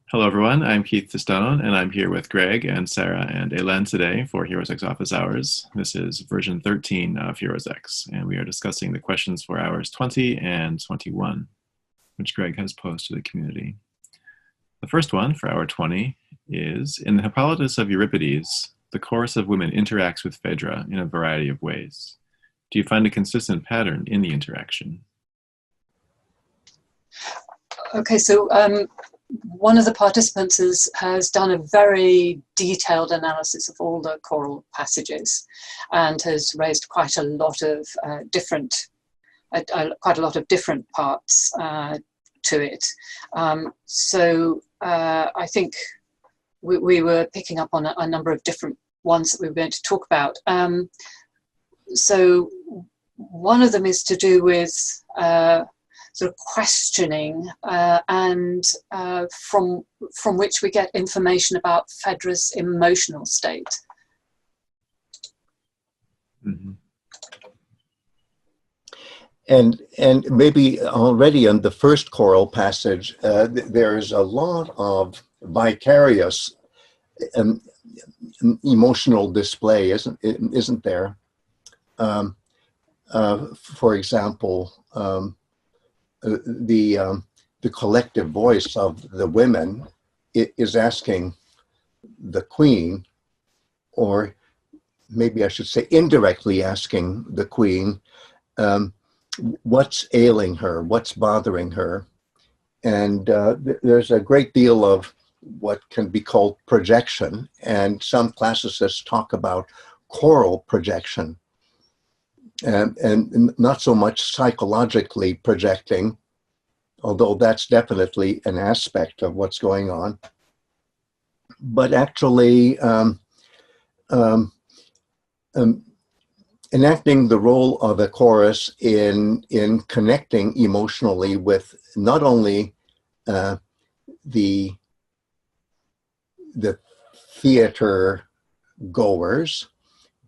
Hello, everyone. I'm Keith Testone, and I'm here with Greg and Sarah and Elen today for HeroesX Office Hours. This is version 13 of HeroesX, and we are discussing the questions for hours 20 and 21, which Greg has posed to the community. The first one for hour 20 is, in the Hippolytus of Euripides, the chorus of women interacts with Phaedra in a variety of ways. Do you find a consistent pattern in the interaction? Okay, so one of the participants has done a very detailed analysis of all the choral passages and has raised quite a lot of different parts to it. So I think we were picking up on a number of different ones that we were going to talk about. So one of them is to do with sort of questioning and from which we get information about Phaedra's emotional state. Mm-hmm. And maybe already in the first choral passage, there's a lot of vicarious emotional display, isn't there? For example, the collective voice of the women is asking the queen, or maybe I should say indirectly asking the queen, what's ailing her, what's bothering her. And there's a great deal of what can be called projection, and some classicists talk about choral projection. And not so much psychologically projecting, although that's definitely an aspect of what's going on, but actually enacting the role of a chorus in connecting emotionally with not only the theater goers,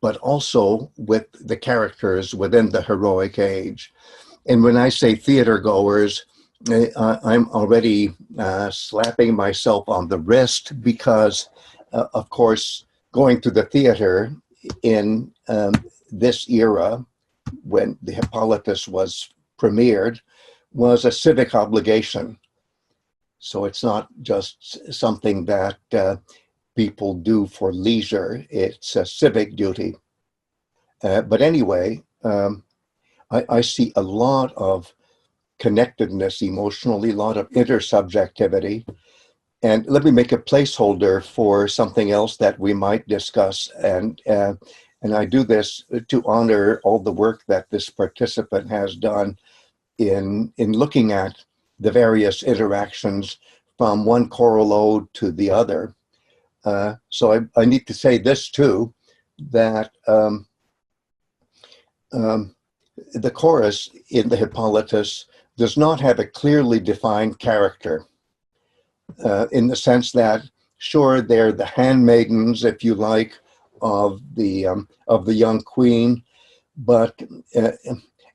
but also with the characters within the heroic age. And when I say theater goers, I'm already slapping myself on the wrist because, of course, going to the theater in this era, when the Hippolytus was premiered, was a civic obligation. So it's not just something that people do for leisure, it's a civic duty. But anyway, I see a lot of connectedness emotionally, a lot of intersubjectivity. And let me make a placeholder for something else that we might discuss. And I do this to honor all the work that this participant has done in looking at the various interactions from one choral ode to the other. So I need to say this too, that the chorus in the Hippolytus does not have a clearly defined character, in the sense that, sure, they're the handmaidens, if you like, of the young queen, but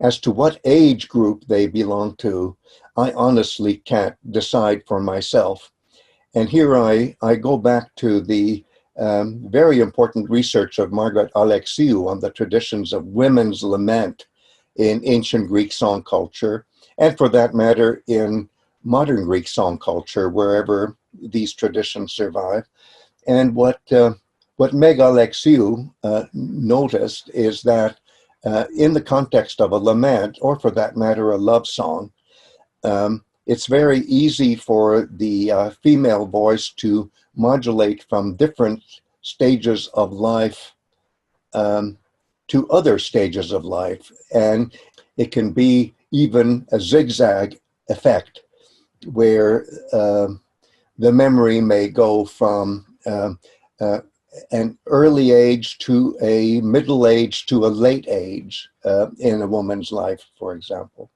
as to what age group they belong to, I honestly can't decide for myself. And here I go back to the very important research of Margaret Alexiou on the traditions of women's lament in ancient Greek song culture, and for that matter, in modern Greek song culture, wherever these traditions survive. And what Meg Alexiou noticed is that in the context of a lament, or for that matter, a love song, it's very easy for the female voice to modulate from different stages of life to other stages of life. And it can be even a zigzag effect where the memory may go from an early age to a middle age to a late age in a woman's life, for example.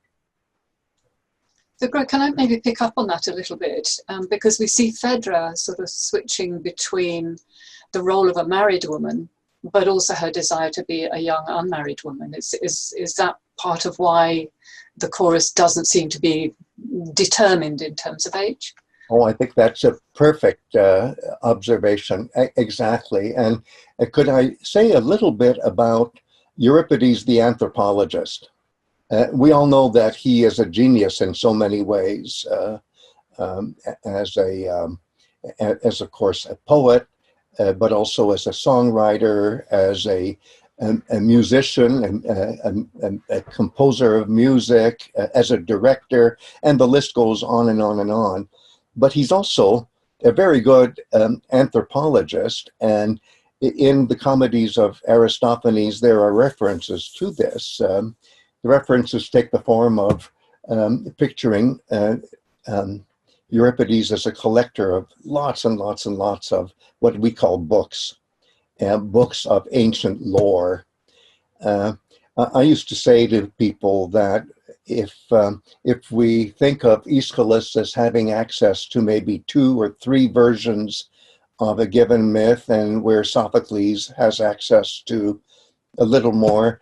So Greg, can I maybe pick up on that a little bit? Because we see Phaedra sort of switching between the role of a married woman, but also her desire to be a young unmarried woman. Is that part of why the chorus doesn't seem to be determined in terms of age? Oh, I think that's a perfect observation. Exactly. And could I say a little bit about Euripides, the anthropologist? We all know that he is a genius in so many ways, as of course, a poet, but also as a songwriter, as a musician, a composer of music, as a director, and the list goes on and on and on. But he's also a very good anthropologist, and in the comedies of Aristophanes, there are references to this. The references take the form of picturing Euripides as a collector of lots and lots and lots of what we call books, books of ancient lore. I used to say to people that if we think of Aeschylus as having access to maybe 2 or 3 versions of a given myth, and where Sophocles has access to a little more,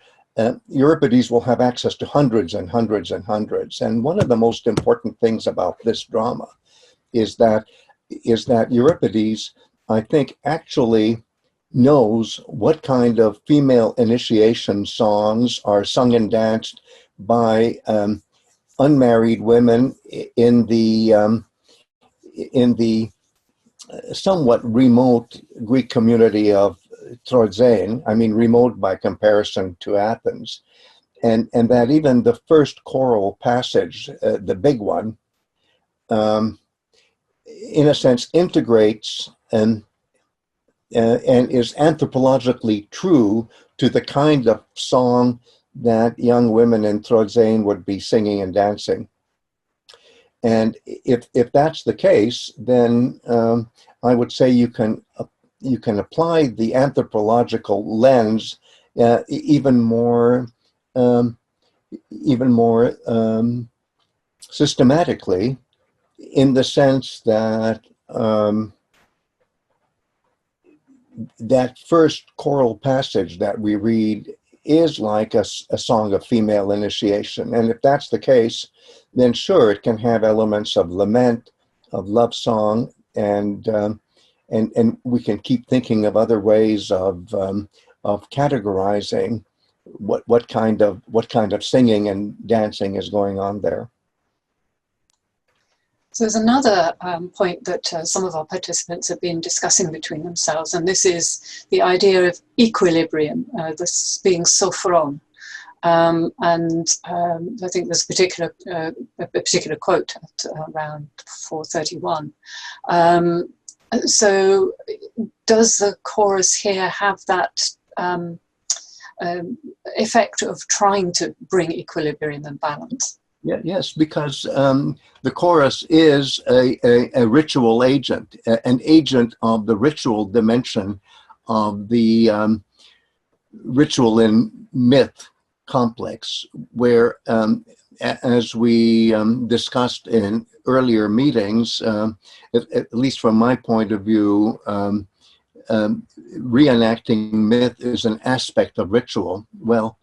Euripides will have access to hundreds and hundreds and hundreds. And one of the most important things about this drama is that Euripides, I think, actually knows what kind of female initiation songs are sung and danced by unmarried women in the somewhat remote Greek community of Troezen, I mean remote by comparison to Athens, and that even the first choral passage, the big one, in a sense integrates and is anthropologically true to the kind of song that young women in Troezen would be singing and dancing. And if that's the case, then I would say you can apply the anthropological lens even more systematically, in the sense that that first choral passage that we read is like a song of female initiation. And if that's the case, then sure, it can have elements of lament, of love song, and we can keep thinking of other ways of categorizing what kind of singing and dancing is going on there. So there's another point that some of our participants have been discussing between themselves, and this is the idea of equilibrium, this being sophron. And I think there's a particular quote at around 431. So does the chorus here have that effect of trying to bring equilibrium and balance? Yeah, yes, because the chorus is a ritual agent, an agent of the ritual dimension of the ritual in myth complex, where, as we discussed in earlier meetings, at least from my point of view, reenacting myth is an aspect of ritual. Well,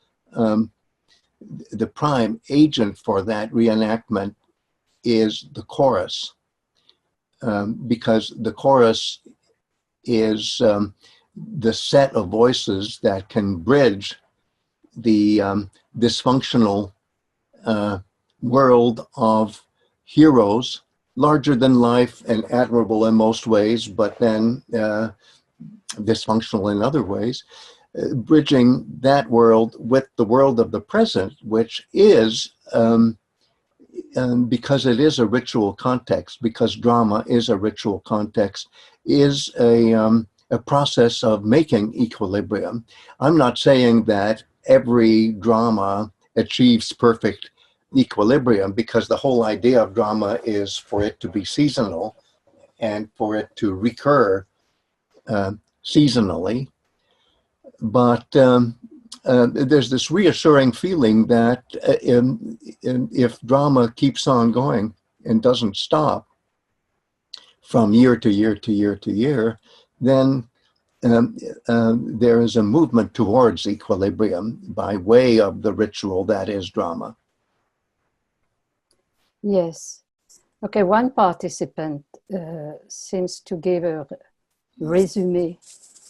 the prime agent for that reenactment is the chorus, because the chorus is the set of voices that can bridge the dysfunctional world of heroes, larger than life and admirable in most ways, but then dysfunctional in other ways, bridging that world with the world of the present, which is, because it is a ritual context, because drama is a ritual context, is a process of making equilibrium. I'm not saying that every drama achieves perfect equilibrium, because the whole idea of drama is for it to be seasonal and for it to recur seasonally. But there's this reassuring feeling that if drama keeps on going and doesn't stop from year to year to year to year, then there is a movement towards equilibrium by way of the ritual that is drama. Yes. Okay, one participant seems to give a resume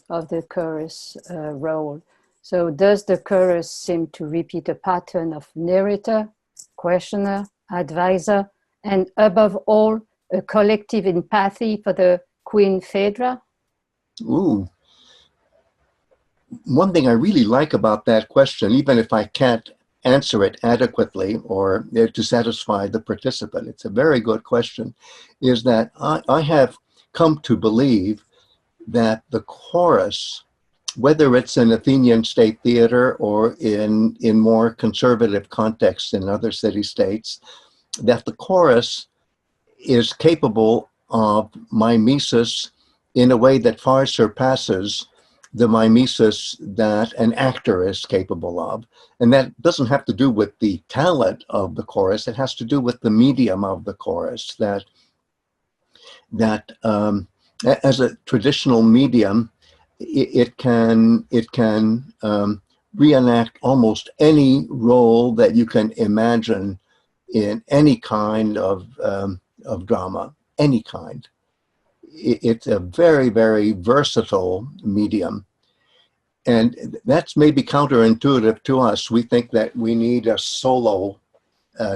of the chorus role. So does the chorus seem to repeat a pattern of narrator, questioner, advisor, and above all, a collective empathy for the Queen Phaedra? Ooh. One thing I really like about that question, even if I can't answer it adequately or to satisfy the participant, it's a very good question, is that I have come to believe that the chorus, whether it's in Athenian state theater or in more conservative contexts in other city-states, that the chorus is capable of mimesis in a way that far surpasses the mimesis that an actor is capable of. And that doesn't have to do with the talent of the chorus, it has to do with the medium of the chorus, that as a traditional medium, it can reenact almost any role that you can imagine in any kind of drama, any kind. It's a very, very versatile medium. And that's maybe counterintuitive to us. We think that we need a solo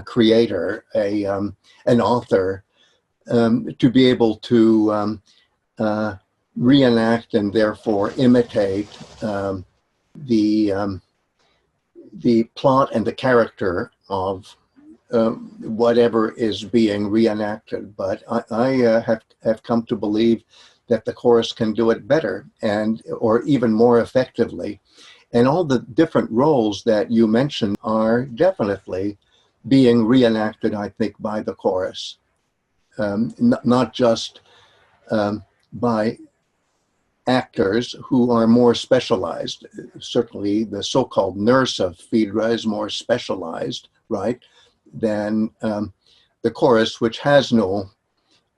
creator, an author, to be able to reenact and therefore imitate the plot and the character of whatever is being reenacted. But I have come to believe that the chorus can do it better or even more effectively. And all the different roles that you mentioned are definitely being reenacted, I think, by the chorus. Not just by actors who are more specialized. Certainly the so-called nurse of Phaedra is more specialized, right, than the chorus, which has no,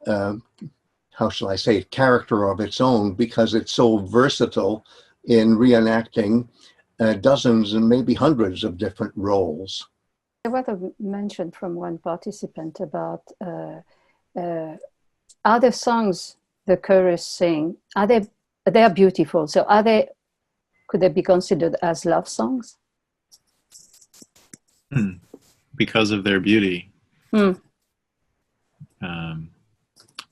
how shall I say, character of its own, because it's so versatile in reenacting dozens and maybe hundreds of different roles. There was a mention from one participant about other songs the chorus sing. They are beautiful. So could they be considered as love songs? Because of their beauty. Well,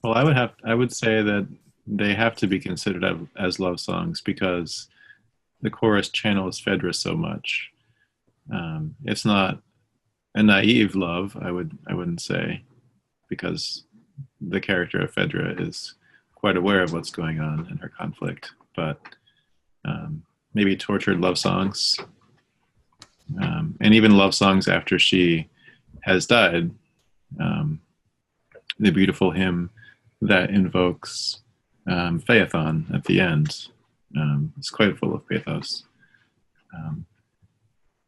I would say that they have to be considered as love songs because the chorus channels Phaedra so much. It's not a naive love, I wouldn't say, because the character of Phaedra is quite aware of what's going on in her conflict, but maybe tortured love songs, and even love songs after she has died. The beautiful hymn that invokes Phaethon at the end is quite full of pathos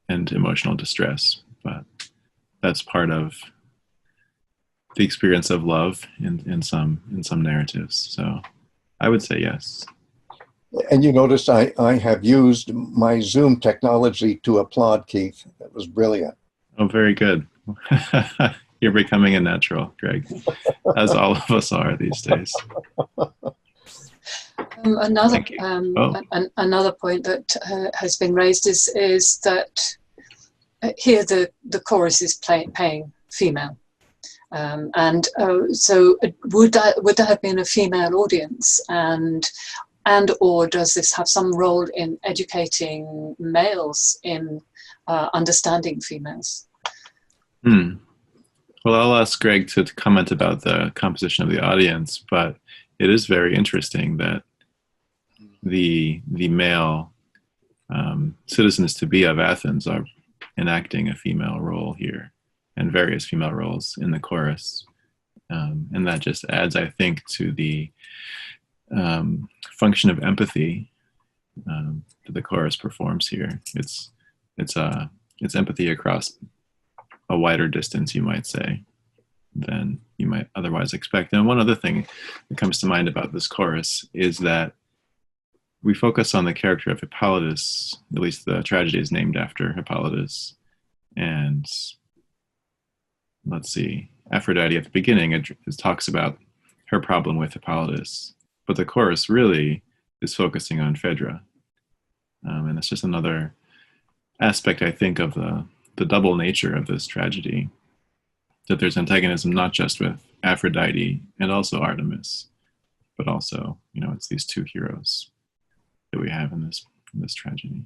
and emotional distress, but that's part of the experience of love in some narratives. So I would say yes. And you notice I have used my Zoom technology to applaud Keith. That was brilliant. Oh, very good. You're becoming a natural, Greg, as all of us are these days. Another point that has been raised is that here the chorus is paying female. So would that have been a female audience, and or does this have some role in educating males in understanding females? Well, I'll ask Greg to comment about the composition of the audience, but it is very interesting that the male citizens-to-be of Athens are enacting a female role here, and various female roles in the chorus. And that just adds, I think, to the function of empathy that the chorus performs here. It's empathy across a wider distance, you might say, than you might otherwise expect. And one other thing that comes to mind about this chorus is that we focus on the character of Hippolytus, at least the tragedy is named after Hippolytus, and let's see, Aphrodite at the beginning, it talks about her problem with Hippolytus, but the chorus really is focusing on Phaedra. And it's just another aspect, I think, of the double nature of this tragedy, that there's antagonism not just with Aphrodite and also Artemis, but also, you know, it's these two heroes that we have in this tragedy.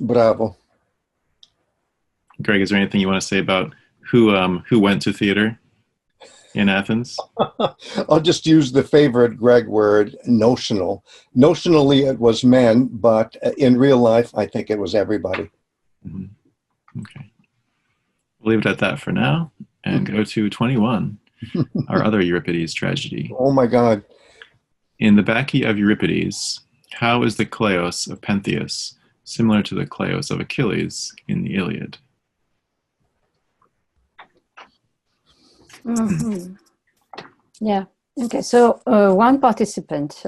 Bravo. Greg, is there anything you want to say about who went to theater in Athens? I'll just use the favorite Greg word, notional. Notionally, it was men, but in real life, I think it was everybody. Mm-hmm. Okay. We'll leave it at that for now and go to 21, our other Euripides tragedy. Oh my God. In the Bacchae of Euripides, how is the Kleos of Pentheus similar to the Kleos of Achilles in the Iliad? Mm-hmm. Yeah. Okay. So one participant,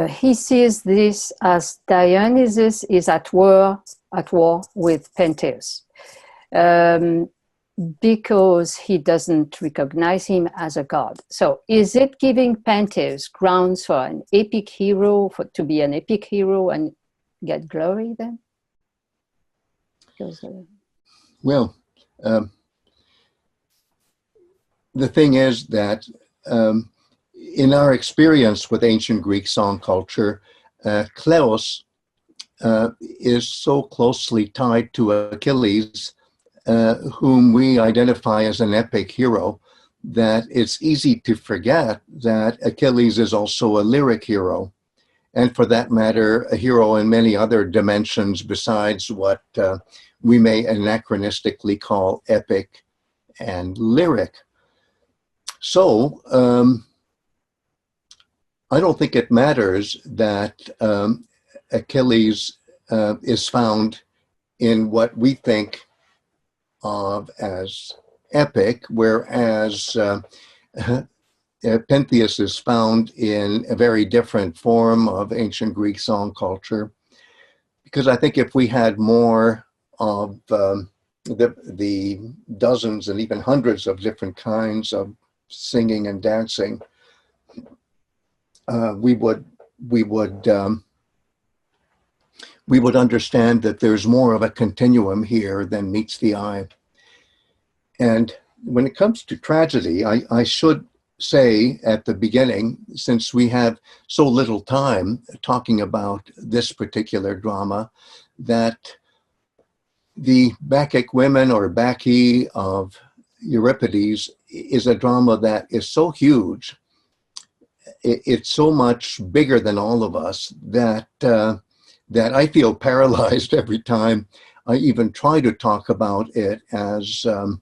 he sees this as Dionysus is at war with Pentheus, because he doesn't recognize him as a god. So is it giving Pentheus grounds for an epic hero, to be an epic hero and get glory then? Because, well, the thing is that in our experience with ancient Greek song culture, Kleos is so closely tied to Achilles, whom we identify as an epic hero, that it's easy to forget that Achilles is also a lyric hero, and for that matter, a hero in many other dimensions besides what we may anachronistically call epic and lyric. So I don't think it matters that Achilles is found in what we think of as epic, whereas Pentheus is found in a very different form of ancient Greek song culture. Because I think if we had more of the dozens and even hundreds of different kinds of singing and dancing, we would understand that there's more of a continuum here than meets the eye. And when it comes to tragedy, I should say at the beginning, since we have so little time talking about this particular drama, that the Bacchic women, or Bacchae of Euripides, is a drama that is so huge, it's so much bigger than all of us, that that I feel paralyzed every time I even try to talk about it as an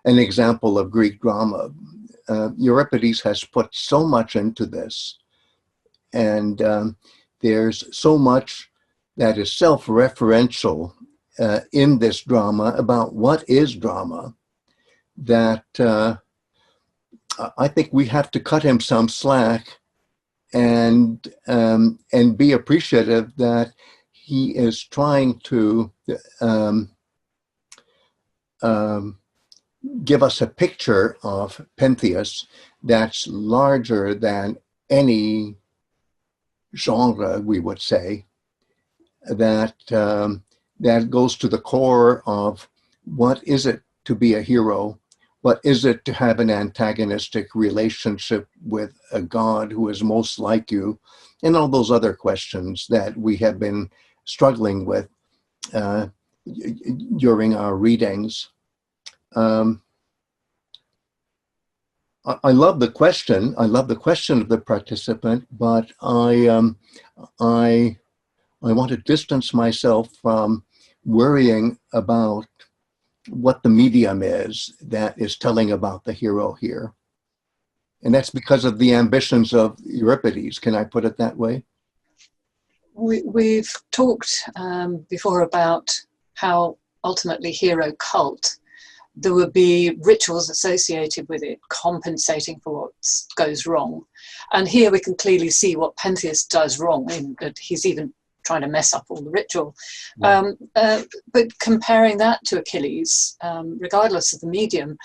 example of Greek drama. Euripides has put so much into this, and there's so much that is self-referential in this drama about what is drama, that I think we have to cut him some slack and be appreciative that he is trying to give us a picture of Pentheus that's larger than any genre, we would say, that that goes to the core of what is it to be a hero. What is it to have an antagonistic relationship with a god who is most like you? And all those other questions that we have been struggling with during our readings. I love the question. I love the question of the participant, but I want to distance myself from worrying about what the medium is that is telling about the hero here. And that's because of the ambitions of Euripides. Can I put it that way? We've talked before about how ultimately hero cult, there would be rituals associated with it, compensating for what goes wrong. And here we can clearly see what Pentheus does wrong, in that he's even trying to mess up all the ritual. But comparing that to Achilles, regardless of the medium,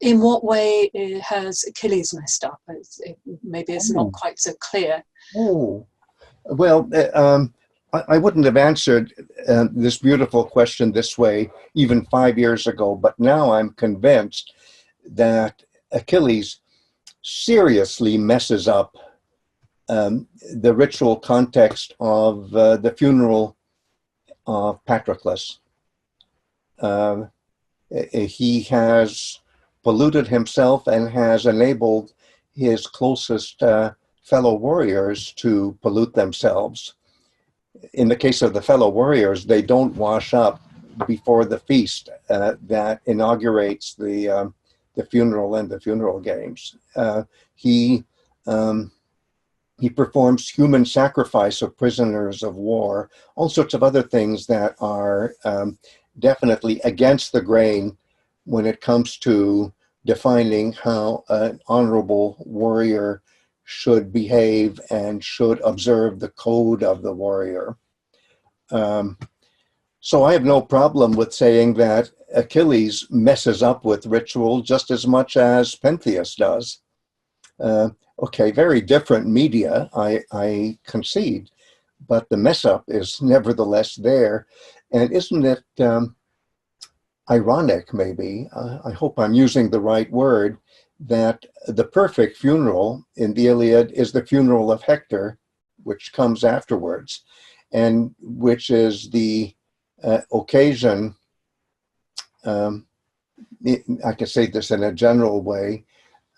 in what way has Achilles messed up? Maybe it's not quite so clear. Well, I wouldn't have answered this beautiful question this way even 5 years ago, but now I'm convinced that Achilles seriously messes up the ritual context of the funeral of Patroclus. He has polluted himself and has enabled his closest fellow warriors to pollute themselves. In the case of the fellow warriors, they don't wash up before the feast that inaugurates the funeral and the funeral games. He performs human sacrifice of prisoners of war, all sorts of other things that are definitely against the grain when it comes to defining how an honorable warrior should behave and should observe the code of the warrior. So I have no problem with saying that Achilles messes up with ritual just as much as Pentheus does. Okay, very different media, I concede, but the mess up is nevertheless there. And isn't it ironic, maybe, I hope I'm using the right word, that the perfect funeral in the Iliad is the funeral of Hector, which comes afterwards, and which is the occasion, I can say this in a general way,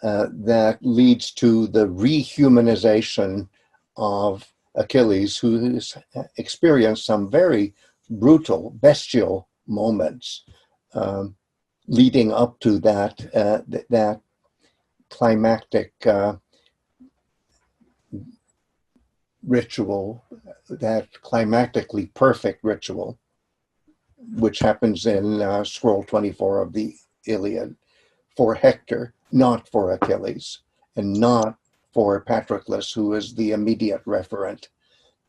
that leads to the rehumanization of Achilles, who has experienced some very brutal, bestial moments leading up to that climactic ritual, that climactically perfect ritual, which happens in scroll 24 of the Iliad for Hector, not for Achilles, and not for Patroclus, who is the immediate referent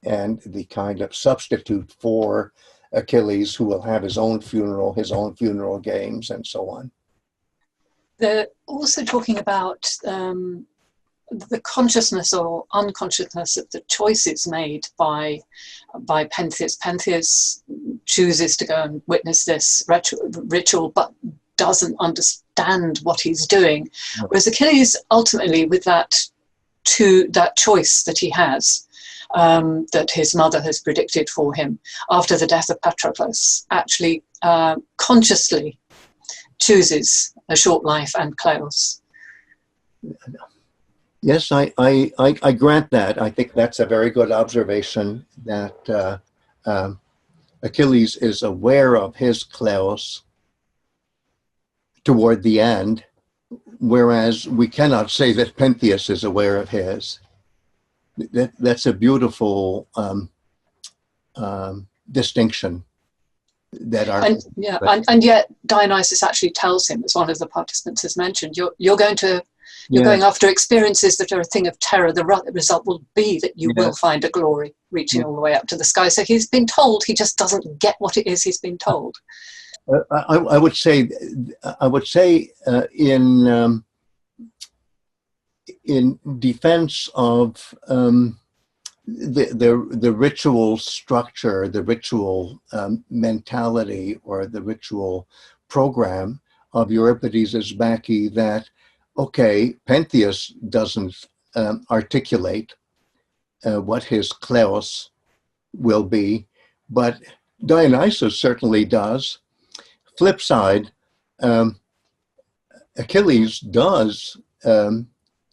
and the kind of substitute for Achilles, who will have his own funeral games, and so on. They're also talking about the consciousness or unconsciousness of the choices made by Pentheus. Pentheus chooses to go and witness this ritual, but doesn't understand what he's doing. Whereas Achilles, ultimately, with that choice that he has, that his mother has predicted for him after the death of Patroclus, actually consciously chooses a short life and Kleos. Yes, I grant that. I think that's a very good observation, that Achilles is aware of his Kleos toward the end, whereas we cannot say that Pentheus is aware of his. That's a beautiful distinction. And yet Dionysus actually tells him, as one of the participants has mentioned, you're going after experiences that are a thing of terror. The result will be that you will find a glory reaching all the way up to the sky. So he's been told, he just doesn't get what it is he's been told. I would say in defense of the ritual structure, the ritual mentality, or the ritual program of Euripides' Bacchae, that, okay, Pentheus doesn't articulate what his Kleos will be, but Dionysus certainly does. Flip side, Achilles does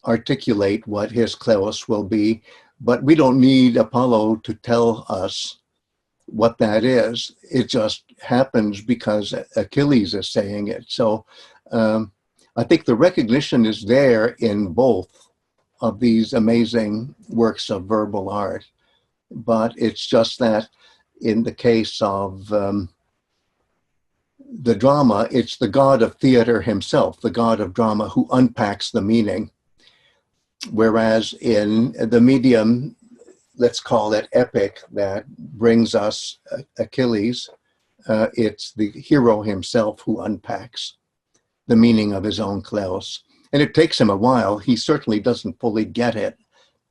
articulate what his Kleos will be, but we don't need Apollo to tell us what that is. It just happens because Achilles is saying it. So I think the recognition is there in both of these amazing works of verbal art, but it's just that in the case of the drama, it's the god of theater himself, the god of drama, who unpacks the meaning. Whereas in the medium, let's call it epic that brings us Achilles, it's the hero himself who unpacks the meaning of his own Kleos. And it takes him a while. He certainly doesn't fully get it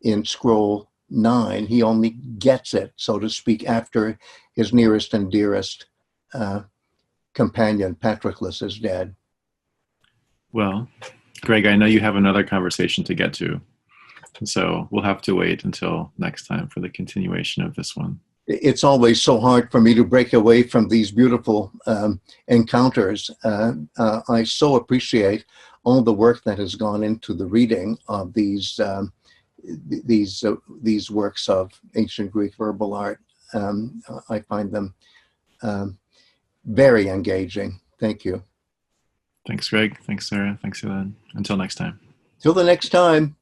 in scroll 9. He only gets it, so to speak, after his nearest and dearest companion, Patroclus, is dead. Well, Greg, I know you have another conversation to get to, so we'll have to wait until next time for the continuation of this one. It's always so hard for me to break away from these beautiful encounters. I so appreciate all the work that has gone into the reading of these works of ancient Greek verbal art. I find them very engaging. Thank you. Thanks, Greg. Thanks, Sarah. Thanks, Ellen. Until next time. Till the next time.